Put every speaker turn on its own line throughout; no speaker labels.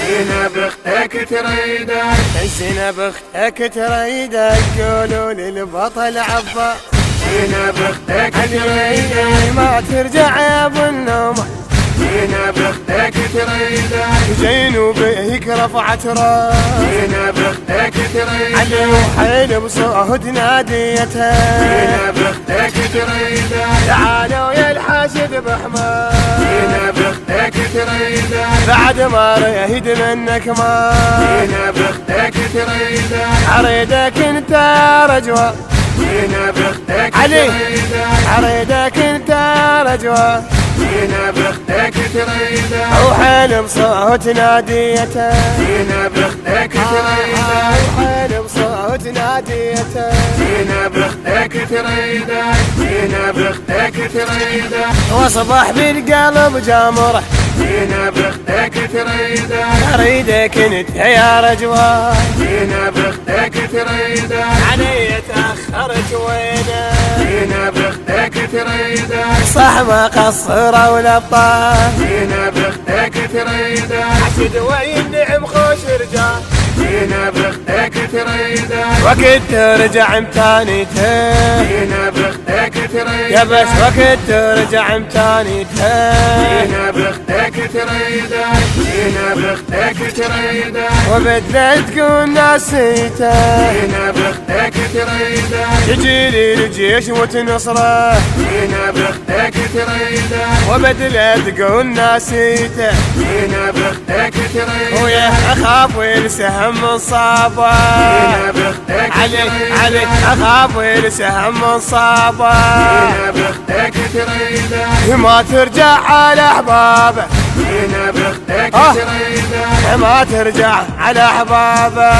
زينب اختك تريدك،
زينب اختك تريدك، قولوا للبطل عباس
زينب اختك تريدك،
ما ترجع يا ابو النومه.
زينب اختك تريدك،
جينوبيك رفعت راس،
زينب اختك تريدك،
علي وحيل بصوت ناديتها،
زينب اختك تريدك،
تعالوا يا الحاشد بحمار،
زينب اختك تريدك،
بعد ما ريد منك ما،
زينب اختك تريدك،
عريدك انت رجوة،
زينب اختك
علي
تريدك،
عريدك انت رجوة،
زينب اختك تريدك،
وحيل بصوت ناديته،
زينب اختك تريدك،
وحيل بصوت ناديته،
زينب اختك تريدك، زينب اختك تريدك،
وصبح بالقلب جامره،
زينب اختك تريدك،
اريدك انت يا رجوة،
زينب اختك تريدك،
علي تاخرت وينه،
زينب اختك تريدك،
صح ما قصر والابطال،
زينب اختك تريدك،
عشد وين نعم خوش رجال،
زينب اختك تريدك،
وقت ترجع متانيته،
زينب اختك تريدك،
يا بس وقت ترجع متانيته،
زينب اختك تريدك، زينب اختك تريدك،
وبدلت تكون ناسيته،
زينب اختك تريدك،
يجي لي الجيش وتنصره،
زينب اختك تريدك،
وبدلت تكون ناسيته،
زينب اختك تريدك،
ويا اخاف والسهم من صابه،
زينب اختك
علي اخاف والسهم من صابه،
زينب اختك تريدك،
ما ترجع على احبابه،
زينب اختك تريدك،
ما ترجع على احبابه،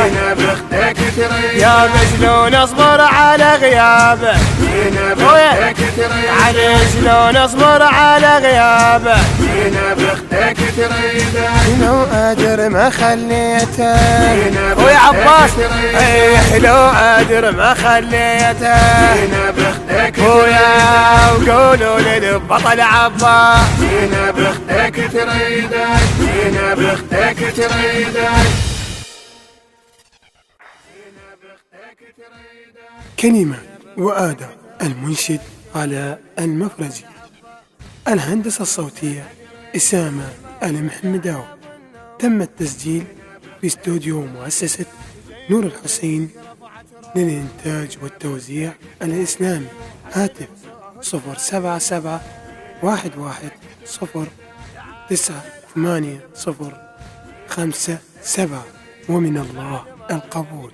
زينب اختك تريدك،
يا شلون اصبر على غيابه،
زينب اختك تريدك،
علي شلون اصبر على غيابه،
زينب اختك تريدك،
لو ادر ما خليته،
زينب
ويا عباس
اختك تريدك،
ايه لو ادر ما خليته،
زينب اختك
ويا وقولوا للبطل عباس،
زينب اختك تريدك، زينب اختك تريدك،
كلمة وأداء المنشد علاء المفرجي، الهندسة الصوتية أسامة المحمداوي، تم التسجيل في استوديو مؤسسة نور الحسين للإنتاج والتوزيع الإسلامي. هاتف 077-11-098-057، ومن الله القبول.